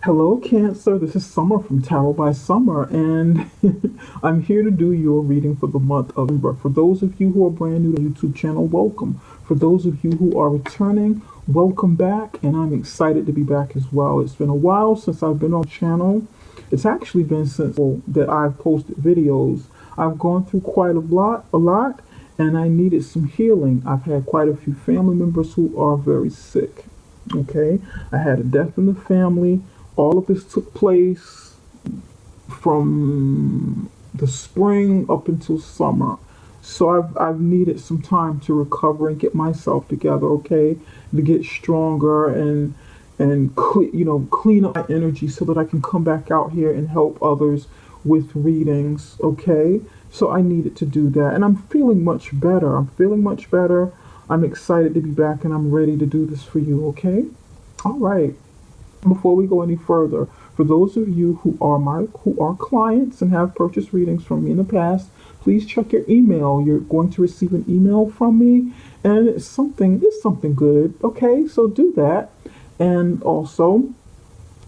Hello, Cancer. This is Summer from Tarot by Summer, and I'm here to do your reading for the month of November. For those of you who are brand new to the YouTube channel, welcome. For those of you who are returning, welcome back, and I'm excited to be back as well. It's been a while since I've been on the channel. It's actually been since that I've posted videos. I've gone through quite a lot, and I needed some healing. I've had quite a few family members who are very sick. Okay, I had a death in the family. All of this took place from the spring up until summer. So I've needed some time to recover and get myself together, okay, to get stronger and clean up my energy so that I can come back out here and help others with readings, okay? So I needed to do that, and I'm feeling much better. I'm feeling much better. I'm excited to be back, and I'm ready to do this for you, okay? All right. Before we go any further, for those of you who are clients and have purchased readings from me in the past, please check your email. You're going to receive an email from me, and it's something good. Okay, so do that, and also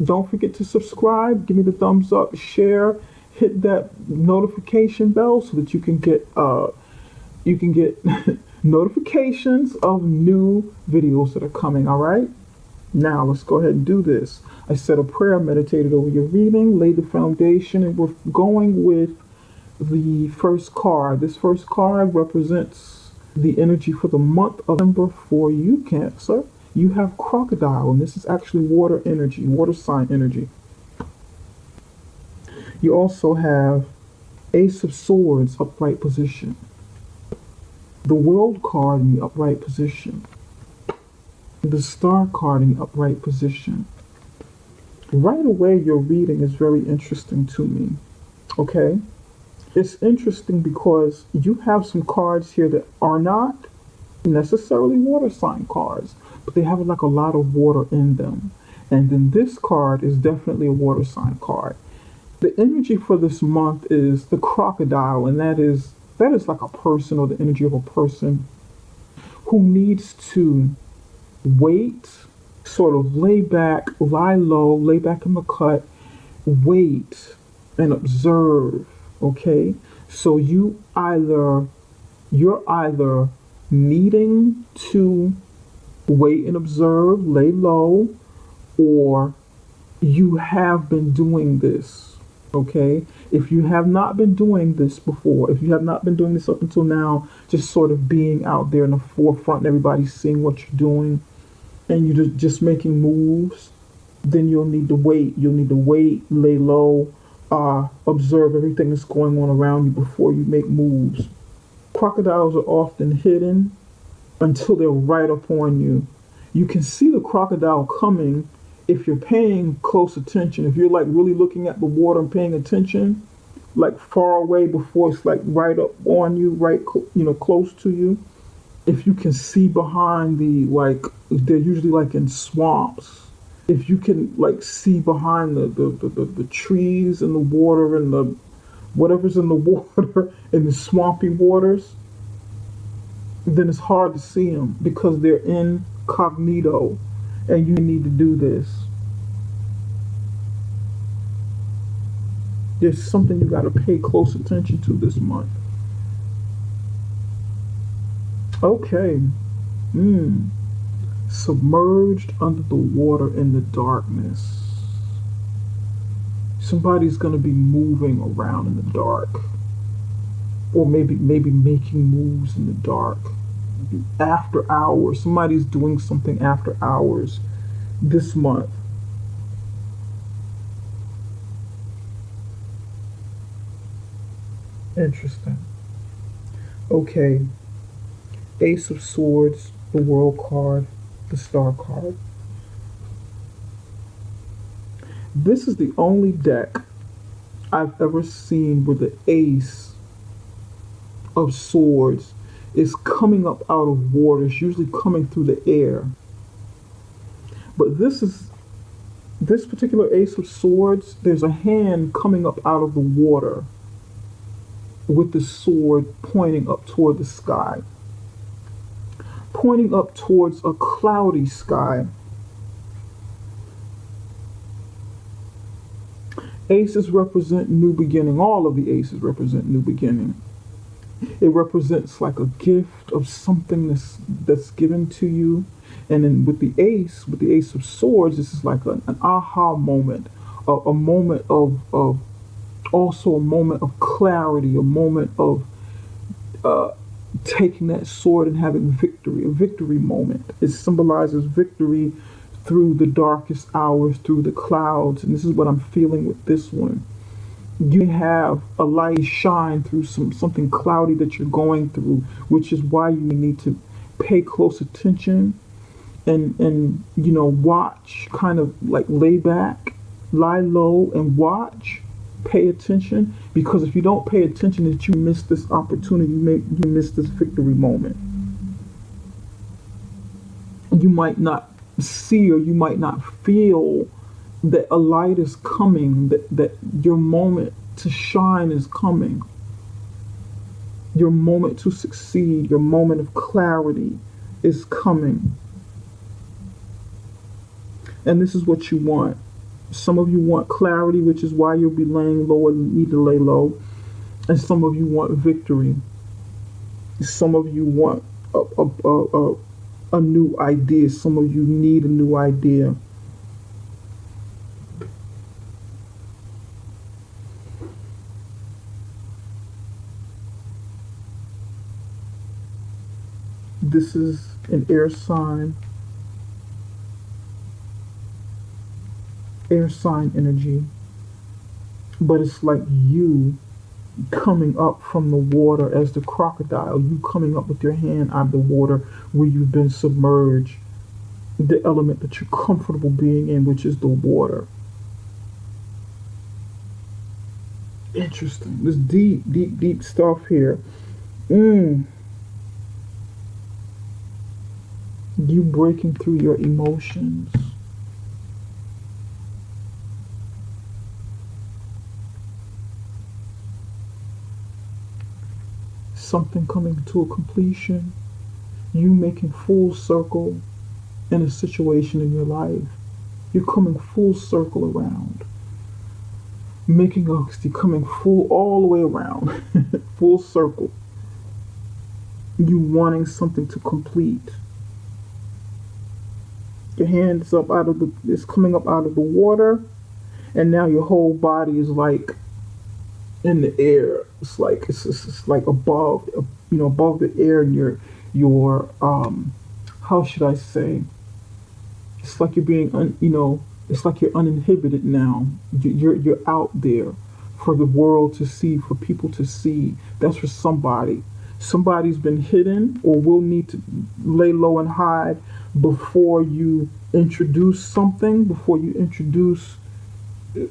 don't forget to subscribe. Give me the thumbs up, share, hit that notification bell so that you can get notifications of new videos that are coming. All right. Now, let's go ahead and do this. I said a prayer, meditated over your reading, laid the foundation, and we're going with the first card. This first card represents the energy for the month of November for you, Cancer. You have crocodile, and this is actually water energy, water sign energy. You also have Ace of Swords, upright position. The World card in the upright position. The Star card in the upright position. Right away, your reading is very interesting to me. Okay? It's interesting because you have some cards here that are not necessarily water sign cards, but they have like a lot of water in them. And then this card is definitely a water sign card. The energy for this month is the crocodile, and that is like a person, or the energy of a person who needs to wait, sort of lay back, lie low, lay back in the cut, wait and observe. Okay, so you're either needing to wait and observe, lay low, or you have been doing this. Okay, if you have not been doing this before, if you have not been doing this up until now, just sort of being out there in the forefront and everybody's seeing what you're doing, and you're just making moves, then you'll need to wait. You'll need to wait, lay low, observe everything that's going on around you before you make moves. Crocodiles are often hidden until they're right upon you. You can see the crocodile coming if you're paying close attention. If you're like really looking at the water and paying attention, like far away before it's like right up on you, right, close to you. If you can see behind they're usually like in swamps. If you can like see behind the trees and the water and the whatever's in the water in the swampy waters, then it's hard to see them because they're incognito, and you need to do this. There's something you got to pay close attention to this month. Okay. Submerged under the water in the darkness. Somebody's going to be moving around in the dark, or maybe making moves in the dark. After hours, somebody's doing something after hours this month. Interesting. Okay. Ace of Swords, the World card, the Star card. This is the only deck I've ever seen where the Ace of Swords is coming up out of water. It's usually coming through the air. But this particular Ace of Swords, there's a hand coming up out of the water with the sword pointing up toward the sky, pointing up towards a cloudy sky. Aces represent new beginning. All of the aces represent new beginning. It represents like a gift of something that's given to you. And then with the ace of swords, this is like an aha moment, a moment of also a moment of clarity, a moment of uh, taking that sword and having victory, a victory moment. It symbolizes victory through the darkest hours, through the clouds. And this is what I'm feeling with this one. You have a light shine through something cloudy that you're going through, which is why you need to pay close attention and watch, kind of like lay back, lie low and watch, pay attention, because if you don't pay attention, that you miss this opportunity, you miss this victory moment. You might not see, or you might not feel that a light is coming, that your moment to shine is coming, your moment to succeed, your moment of clarity is coming. And this is what you want. Some of you want clarity, which is why you'll be laying low and need to lay low. And some of you want victory. Some of you want a new idea. Some of you need a new idea. This is an air sign energy, but it's like you coming up from the water as the crocodile, you coming up with your hand out of the water where you've been submerged, the element that you're comfortable being in, which is the water. Interesting. This deep stuff here. You breaking through your emotions. Something coming to a completion. You making full circle in a situation in your life. You're coming full circle around. You're coming full all the way around. Full circle. You wanting something to complete. Your hand is it's coming up out of the water, and now your whole body is like in the air. It's like above, above the air, and your how should I say? It's like you're being it's like you're uninhibited now. You're out there for the world to see, for people to see. That's for somebody. Somebody's been hidden or will need to lay low and hide before you introduce something, before you introduce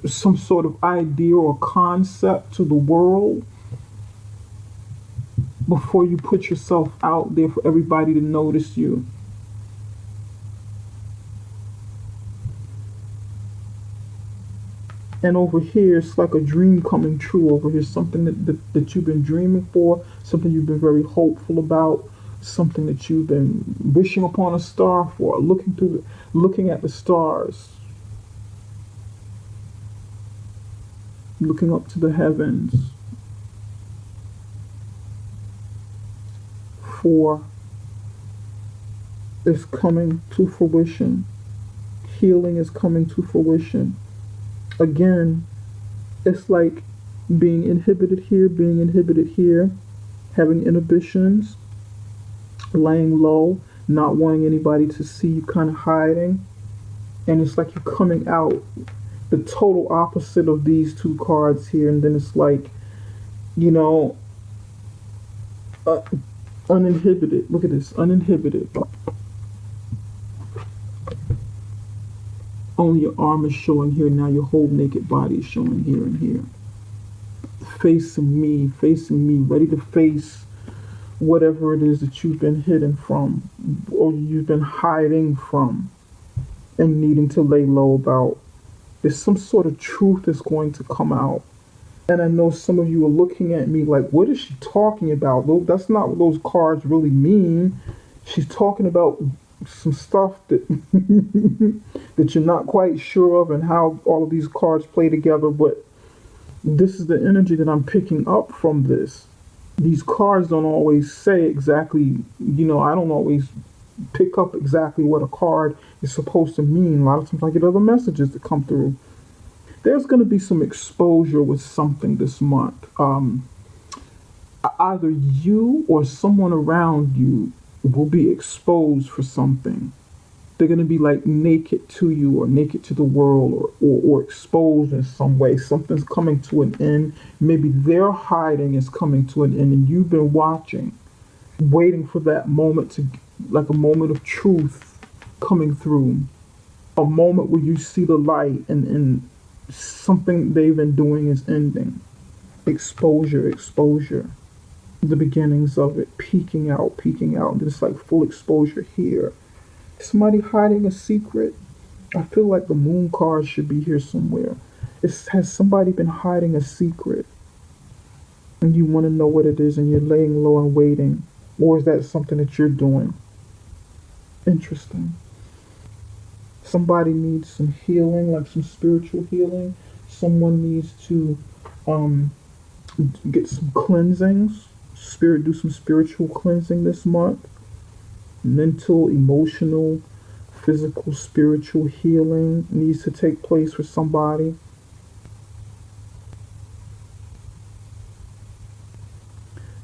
some sort of idea or concept to the world, before you put yourself out there for everybody to notice you. And over here, it's like a dream coming true over here, something that you've been dreaming for, something you've been very hopeful about, something that you've been wishing upon a star for, looking at the stars, looking up to the heavens for is coming to fruition. Healing is coming to fruition. Again, it's like being inhibited here, having inhibitions, laying low, not wanting anybody to see you, kind of hiding. And it's like you're coming out, the total opposite of these two cards here. And then it's like, uninhibited. Look at this, uninhibited. Only your arm is showing here. Now your whole naked body is showing here and here. Facing me, ready to face whatever it is that you've been hidden from, or you've been hiding from, and needing to lay low about. There's some sort of truth that's going to come out. And I know some of you are looking at me like, what is she talking about? That's not what those cards really mean. She's talking about some stuff that that you're not quite sure of and how all of these cards play together, but this is the energy that I'm picking up from this. These cards don't always say exactly, I don't always pick up exactly what a card is supposed to mean. A lot of times I get other messages that come through. There's going to be some exposure with something this month. Either you or someone around you will be exposed for something. They're going to be like naked to you or naked to the world, or exposed in some way. Something's coming to an end. Maybe their hiding is coming to an end and you've been watching, waiting for that moment to, like a moment of truth coming through. A moment where you see the light and something they've been doing is ending. Exposure, exposure. The beginnings of it, peeking out, peeking out. And it's like full exposure here. Somebody hiding a secret. I feel like the moon card should be here somewhere. Has somebody been hiding a secret? And you want to know what it is and you're laying low and waiting? Or is that something that you're doing? Interesting. Somebody needs some healing, like some spiritual healing. Someone needs to get some cleansings. Do some spiritual cleansing this month. Mental, emotional, physical, spiritual healing needs to take place for somebody.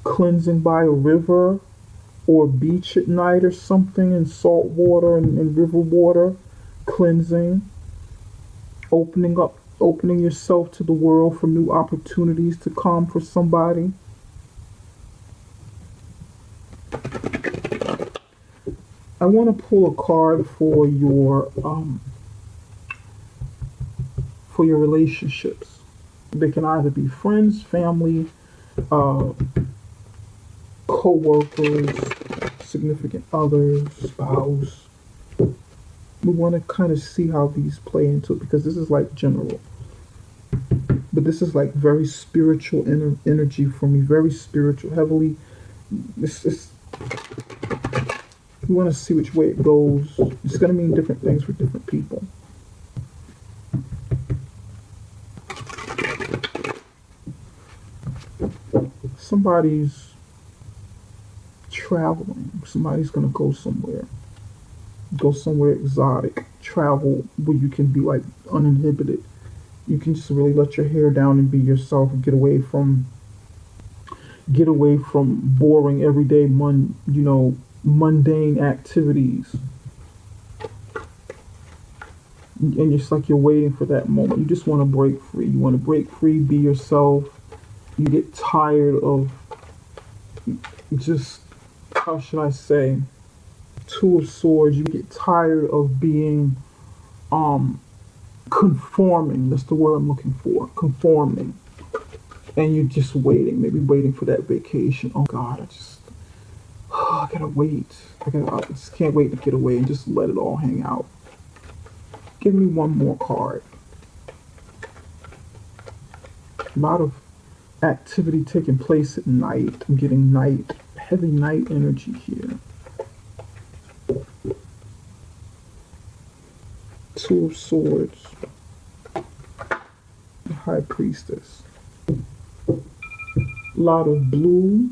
Cleansing by a river or a beach at night or something, in salt water and river water. Cleansing. Opening yourself to the world for new opportunities to come for somebody. I want to pull a card for your relationships. They can either be friends, family, co-workers, significant others, spouse. We want to kind of see how these play into it, because this is like general, but this is like very spiritual energy for me. Very spiritual, heavily. This is. We want to see which way it goes. It's going to mean different things for different people. Somebody's traveling. Somebody's going to go somewhere. Go somewhere exotic. Travel where you can be like uninhibited. You can just really let your hair down and be yourself and get away from boring everyday mundane activities. And it's like you're waiting for that moment. You just want to break free. You want to break free, be yourself. You get tired of just, how should I say, Two of Swords. You get tired of being conforming. That's the word I'm looking for. Conforming. And you're just waiting, maybe waiting for that vacation. Oh God, I gotta wait. I just can't wait to get away and just let it all hang out. Give me one more card. A lot of activity taking place at night. I'm getting heavy night energy here. Two of Swords. The High Priestess. A lot of blue,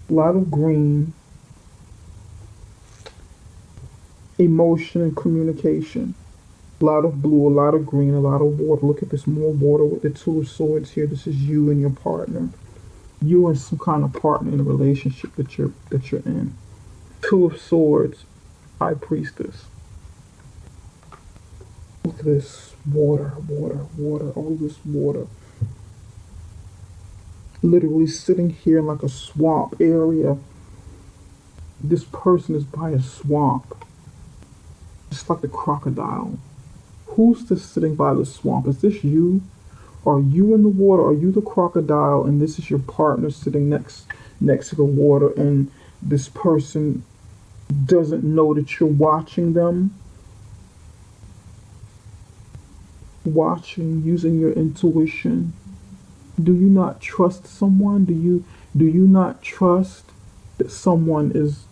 a lot of green. Emotion and communication. A lot of blue, a lot of green, a lot of water. Look at this, more water with the Two of Swords here. This is you and your partner. You and some kind of partner in a relationship that you're in. Two of Swords, High Priestess. Look at this, water, all this water. Literally sitting here in like a swamp area. This person is by a swamp. Just like the crocodile. Who's this sitting by the swamp? Is this you? Are you in the water? Are you the crocodile? And this is your partner sitting next to the water, and this person doesn't know that you're watching them. Watching, using your intuition. Do you not trust someone? Do you not trust that someone is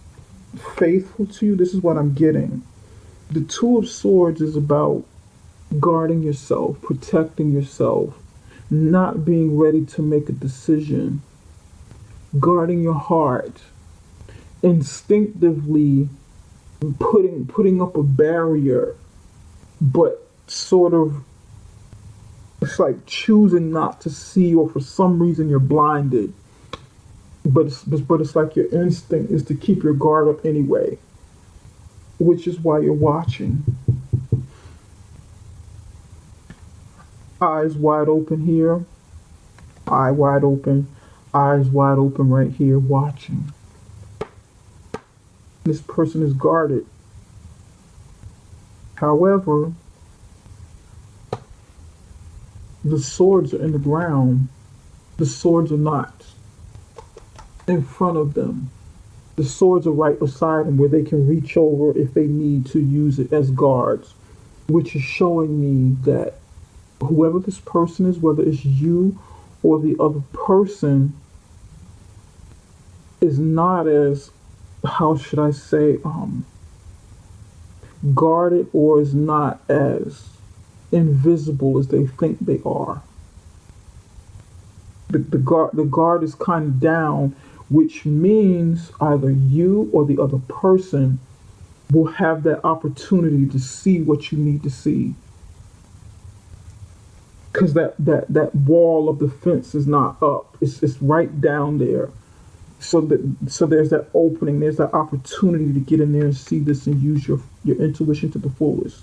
faithful to you. This is what I'm getting. The Two of Swords is about guarding yourself, protecting yourself, not being ready to make a decision, guarding your heart, instinctively putting up a barrier, but sort of it's like choosing not to see, or for some reason you're blinded. But it's like your instinct is to keep your guard up anyway, which is why you're watching. Eyes wide open here, eye wide open, eyes wide open right here, watching. This person is guarded. However, the swords are in the ground. The swords are not in front of them. The swords are right beside them where they can reach over if they need to use it as guards, which is showing me that whoever this person is, whether it's you or the other person, is not as, how should I say, guarded, or is not as invisible as they think they are. The guard is kind of down, which means either you or the other person will have that opportunity to see what you need to see. Because that wall of the fence is not up. It's right down there. So there's that opening, there's that opportunity to get in there and see this and use your intuition to the fullest.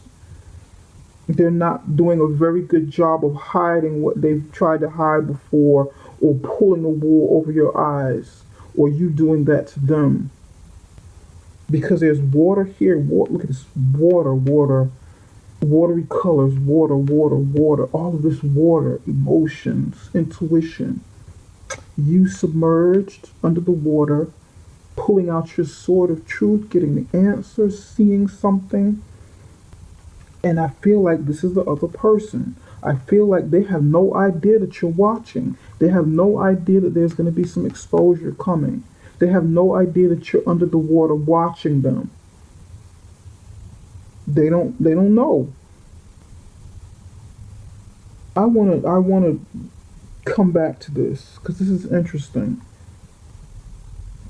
They're not doing a very good job of hiding what they've tried to hide before, or pulling the wool over your eyes, or you doing that to them. Because there's water here. Look at this water, watery colors, water. All of this water, emotions, intuition. You submerged under the water, pulling out your sword of truth, getting the answers, seeing something. And I feel like this is the other person. I feel like they have no idea that you're watching. They have no idea that there's going to be some exposure coming. They have no idea that you're under the water watching them. They don't know. I wanna come back to this because this is interesting.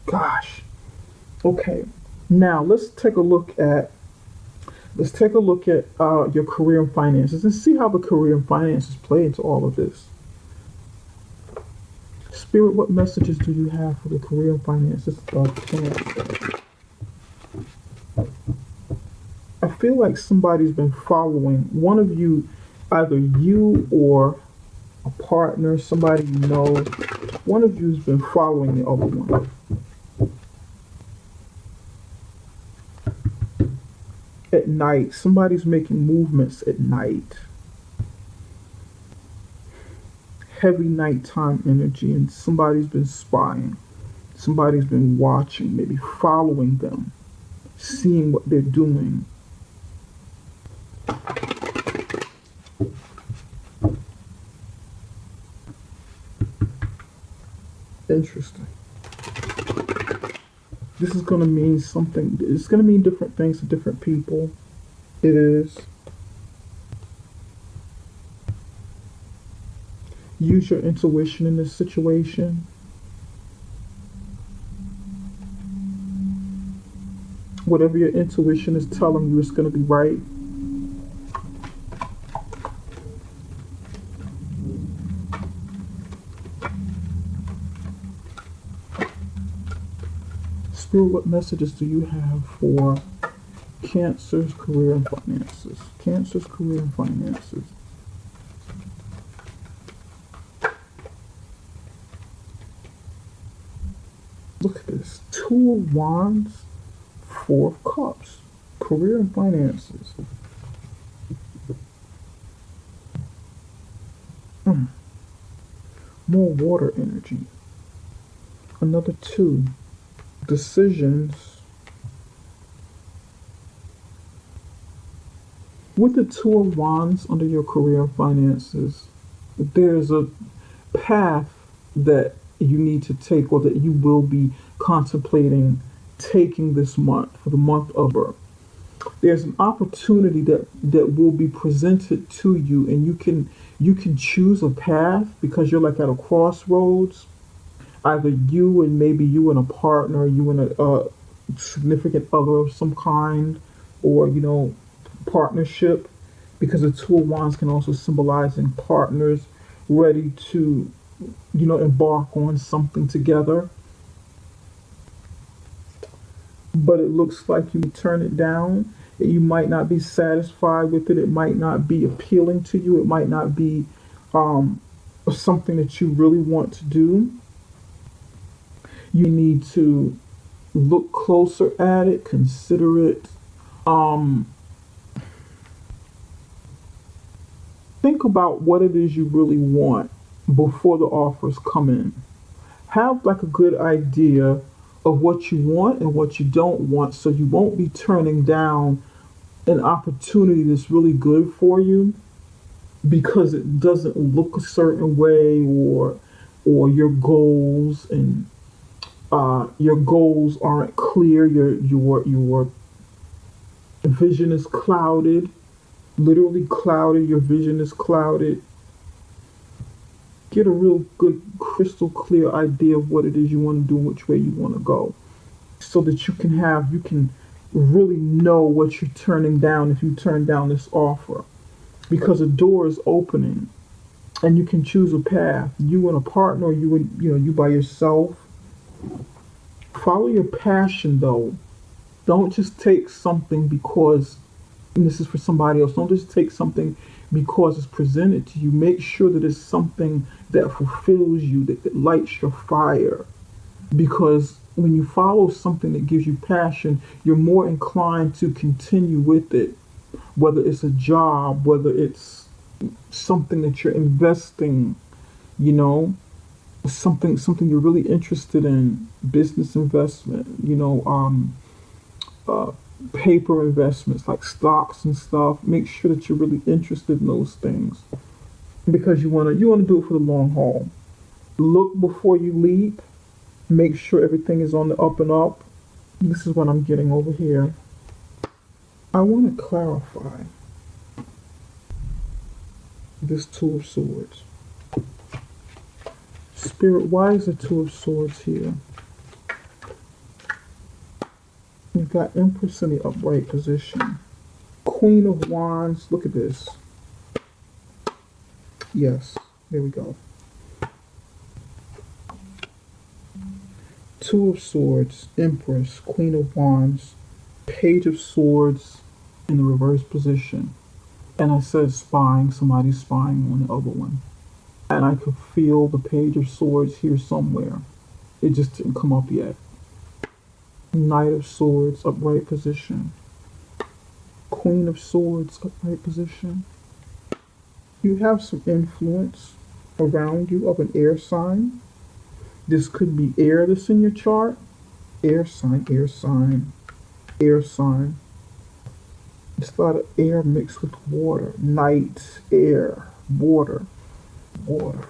Gosh. Okay. Now let's take a look at your career and finances, and see how the career and finances play into all of this. Spirit, what messages do you have for the career and finances of Cancer? I feel like somebody's been following one of you, either you or a partner, somebody you know. One of you's been following the other one. At night, somebody's making movements at night. Heavy nighttime energy, and somebody's been spying. Somebody's been watching, maybe following them, seeing what they're doing. Interesting. This is going to mean something. It's going to mean different things to different people. It is. Use your intuition in this situation. Whatever your intuition is telling you, it's going to be right. Spirit, what messages do you have for Cancer's career and finances? Cancer's career and finances. Look at this. 2 of Wands, 4 of Cups. Career and finances. More water energy. Another 2. Decisions. With the 2 of Wands under your career and finances, there's a path that you need to take, or that you will be contemplating taking this month, for the month of October. There's an opportunity that will be presented to you, and you can choose a path because you're like at a crossroads. Either you and maybe you and a partner, you and a significant other of some kind, or partnership, because the two of wands can also symbolize in partners ready to embark on something together. But it looks like you turn it down. You might not be satisfied with it. It might not be appealing to you. It might not be um, something that you really want to do. You need to look closer at it, consider it. Um, think about what it is you really want before the offers come in. Have like a good idea of what you want and what you don't want, so you won't be turning down an opportunity that's really good for you because it doesn't look a certain way, or your goals aren't clear. Your vision is clouded, literally clouded. Your vision is clouded. Get a real good, crystal clear idea of what it is you want to do and which way you want to go, so that you can really know what you're turning down if you turn down this offer, because a door is opening and you can choose a path, you and a partner, or you by yourself. Follow your passion though. Don't just take something because, and this is for somebody else, don't just take something because it's presented to you. Make sure that it's something that fulfills you, that lights your fire. Because when you follow something that gives you passion, you're more inclined to continue with it. Whether it's a job, whether it's something that you're investing, you know, something you're really interested in, business investment, uh, paper investments like stocks and stuff. Make sure that you're really interested in those things because you wanna do it for the long haul. Look before you leap. Make sure everything is on the up and up. This is what I'm getting over here. I want to clarify this Two of Swords. Spirit, why is the Two of Swords here? You've got Empress in the upright position. Queen of Wands, look at this. Yes, there we go. Two of Swords, Empress, Queen of Wands, Page of Swords in the reverse position. And I said spying, somebody's spying on the other one. And I could feel the Page of Swords here somewhere. It just didn't come up yet. Knight of Swords, upright position. Queen of Swords, upright position. You have some influence around you of an air sign. This could be air that's in your chart. Air sign, air sign, air sign. It's a lot of air mixed with water. Night, air, water, water.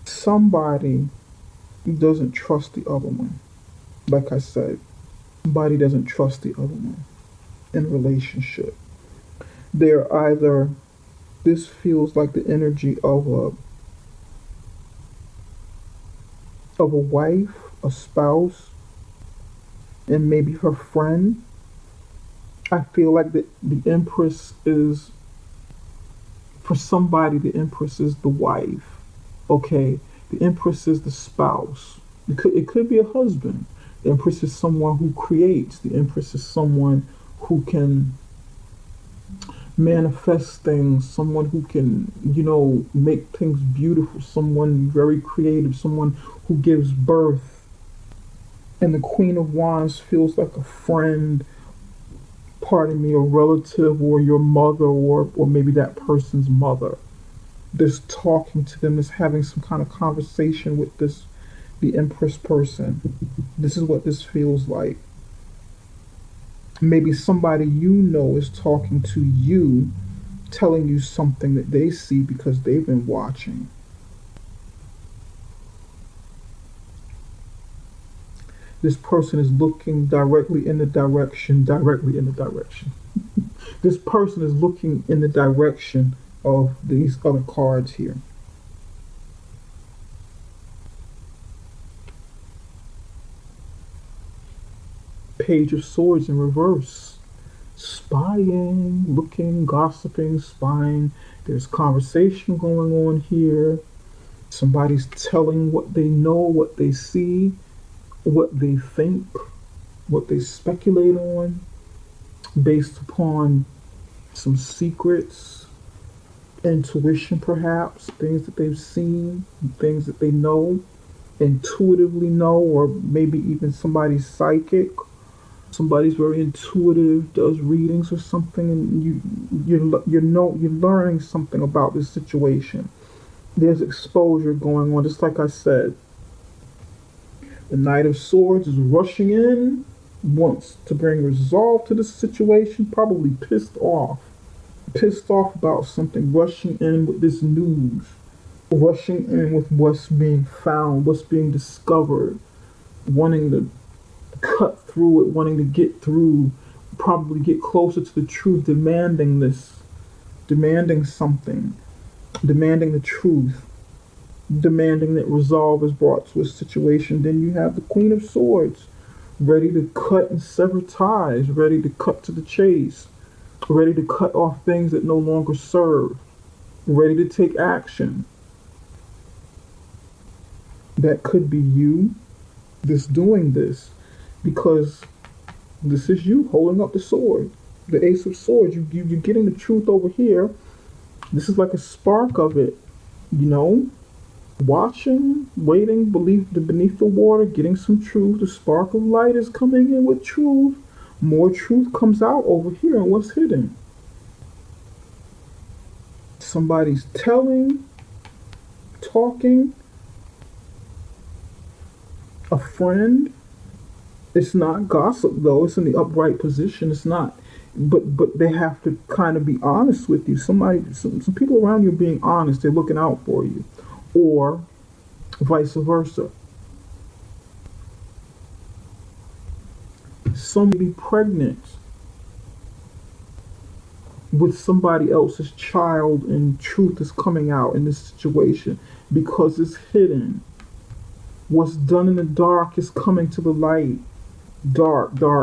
Somebody doesn't trust the other one. Like I said, somebody doesn't trust the other one in a relationship. They're either, this feels like the energy of a wife, a spouse, and maybe her friend. I feel like the Empress is, for somebody, the Empress is the wife. Okay, the Empress is the spouse. It could be a husband. The Empress is someone who creates. The Empress is someone who can manifest things, someone who can, make things beautiful, someone very creative, someone who gives birth. And the Queen of Wands feels like a friend, pardon me, a relative, or your mother, or maybe that person's mother. This talking to them, is having some kind of conversation with the Empress person. This is what this feels like. Maybe somebody is talking to you, telling you something that they see because they've been watching. This person is looking directly in the direction. This person is looking in the direction of these other cards here. Page of Swords in reverse. Spying, looking, gossiping, spying. There's conversation going on here. Somebody's telling what they know, what they see, what they think, what they speculate on, based upon some secrets, intuition perhaps, things that they've seen, things that they know, intuitively know, or maybe even somebody's psychic. Somebody's very intuitive, does readings or something, and you're learning something about this situation. There's exposure going on, just like I said. The Knight of Swords is rushing in, wants to bring resolve to the situation, probably pissed off about something, rushing in with this news, rushing in with what's being found, what's being discovered, wanting to cut through it, wanting to get through, probably get closer to the truth, demanding this, demanding something, demanding the truth, demanding that resolve is brought to a situation. Then you have the Queen of Swords, ready to cut and sever ties, ready to cut to the chase, ready to cut off things that no longer serve, ready to take action. That could be you that's doing this, because this is you holding up the sword, the Ace of Swords. You're getting the truth over here. This is like a spark of it, watching, waiting, beneath the water, getting some truth. The spark of light is coming in with truth. More truth comes out over here, and what's hidden? Somebody's telling, talking, a friend. It's not gossip though. It's in the upright position. It's not, but they have to kind of be honest with you. Some people around you are being honest. They're looking out for you, or vice versa. Some may be pregnant with somebody else's child, and truth is coming out in this situation because it's hidden. What's done in the dark is coming to the light. Darkness.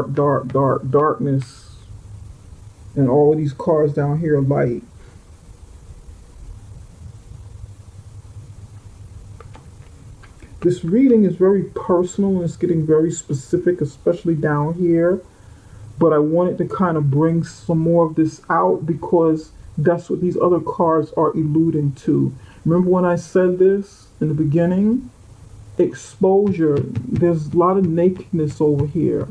And all of these cards down here are light. This reading is very personal and it's getting very specific, especially down here. But I wanted to kind of bring some more of this out because that's what these other cards are alluding to. Remember when I said this in the beginning? Exposure. There's a lot of nakedness over here.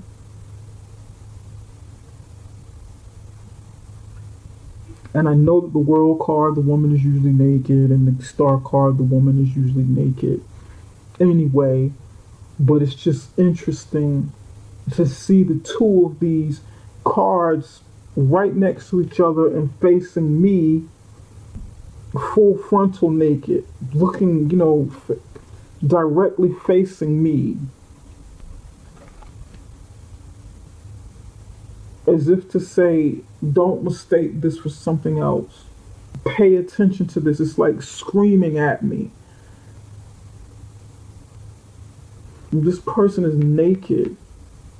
And I know that the World card, the woman is usually naked, and the Star card, the woman is usually naked. Anyway, but it's just interesting to see the two of these cards right next to each other and facing me, full frontal naked, looking, directly facing me, as if to say, don't mistake this for something else. Pay attention to this. It's like screaming at me. This person is naked.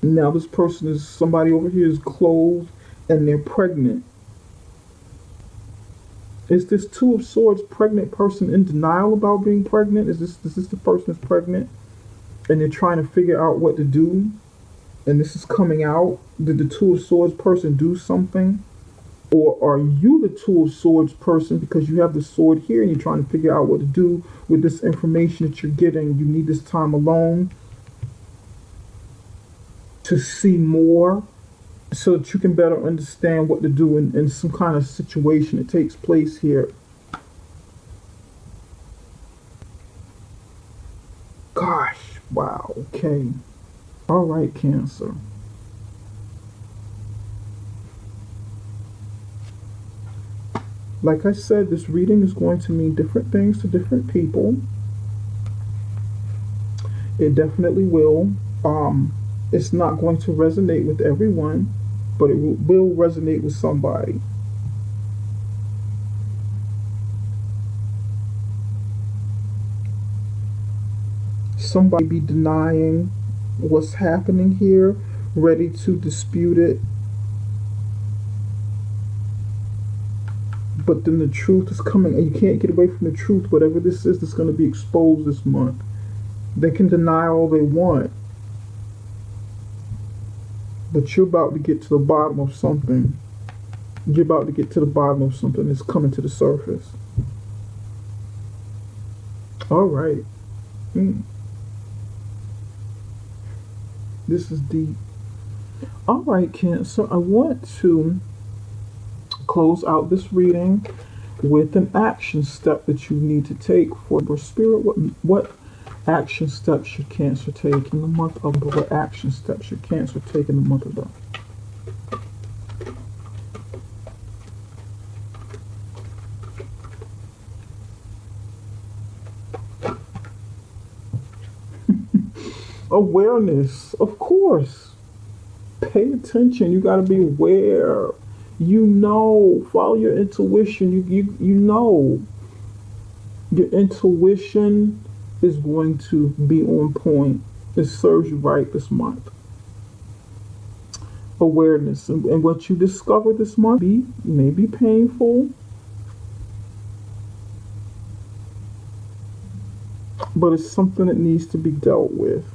Now this person is, somebody over here is clothed and they're pregnant. Is this Two of Swords pregnant person in denial about being pregnant? Is this the person that's pregnant and they're trying to figure out what to do? And this is coming out. Did the Two of Swords person do something? Or are you the Two of Swords person because you have the sword here and you're trying to figure out what to do with this information that you're getting? You need this time alone to see more so that you can better understand what to do in some kind of situation that takes place here. Gosh, wow, okay. All right, Cancer. Like I said, this reading is going to mean different things to different people. It definitely will. It's not going to resonate with everyone, but it will resonate with somebody. Somebody be denying what's happening here, ready to dispute it, but then the truth is coming and you can't get away from the truth. Whatever this is that's going to be exposed this month, they can deny all they want, but you're about to get to the bottom of something. You're about to get to the bottom of something that's coming to the surface. All right. This is deep. All right, Cancer, I want to close out this reading with an action step that you need to take for your spirit. What action steps should Cancer take in the month of October? What action steps should Cancer take in the month of October? Awareness, of course. Pay attention. You got to be aware. You know, follow your intuition. You know, your intuition is going to be on point. It serves you right this month. Awareness and what you discover this month may be painful, but it's something that needs to be dealt with.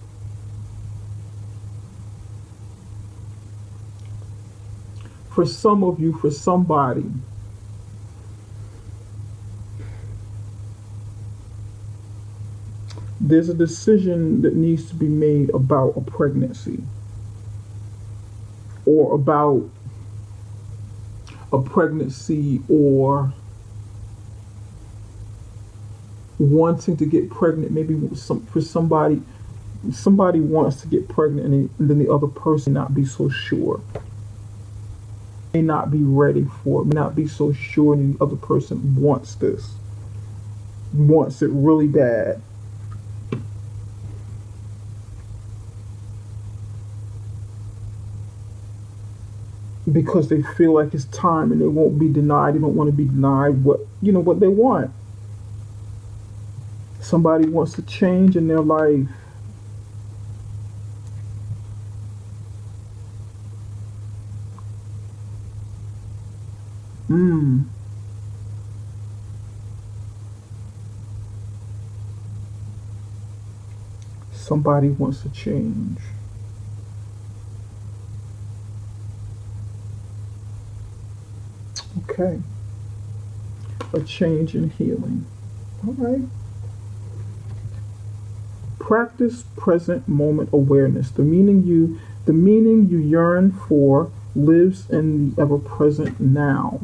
For some of you, for somebody, there's a decision that needs to be made about a pregnancy or about a pregnancy or wanting to get pregnant. Maybe for somebody wants to get pregnant and then the other person not be so sure. May not be ready for it, may not be so sure, and the other person wants it really bad. Because they feel like it's time and they won't be denied. They don't want to be denied what they want. Somebody wants to change in their life. Somebody wants to change. Okay. A change in healing. All right. Practice present moment awareness. The meaning you yearn for lives in the ever present now.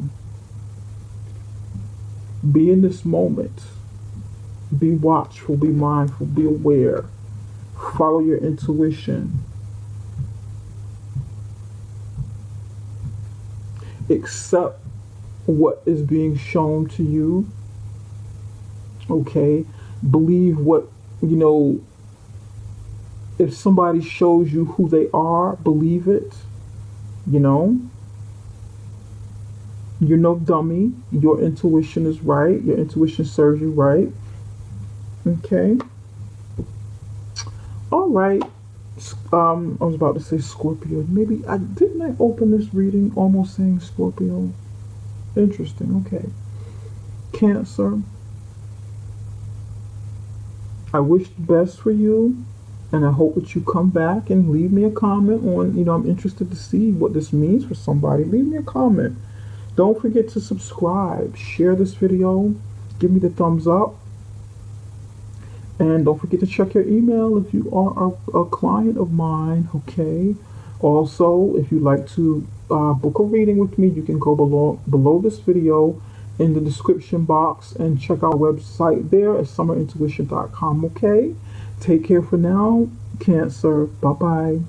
Be in this moment. Be watchful, be mindful, be aware. Follow your intuition. Accept what is being shown to you. Okay? Believe what, if somebody shows you who they are, believe it. You're no dummy. Your intuition is right. Your intuition serves you right. Okay? All right. I was about to say Scorpio. Maybe didn't I open this reading almost saying Scorpio? Interesting. Okay. Cancer. I wish the best for you, and I hope that you come back and leave me a comment on, I'm interested to see what this means for somebody. Leave me a comment. Don't forget to subscribe, share this video, give me the thumbs up, and don't forget to check your email if you are a client of mine, okay? Also, if you'd like to book a reading with me, you can go below this video in the description box and check our website there at summerintuition.com, okay? Take care for now, Cancer. Bye-bye.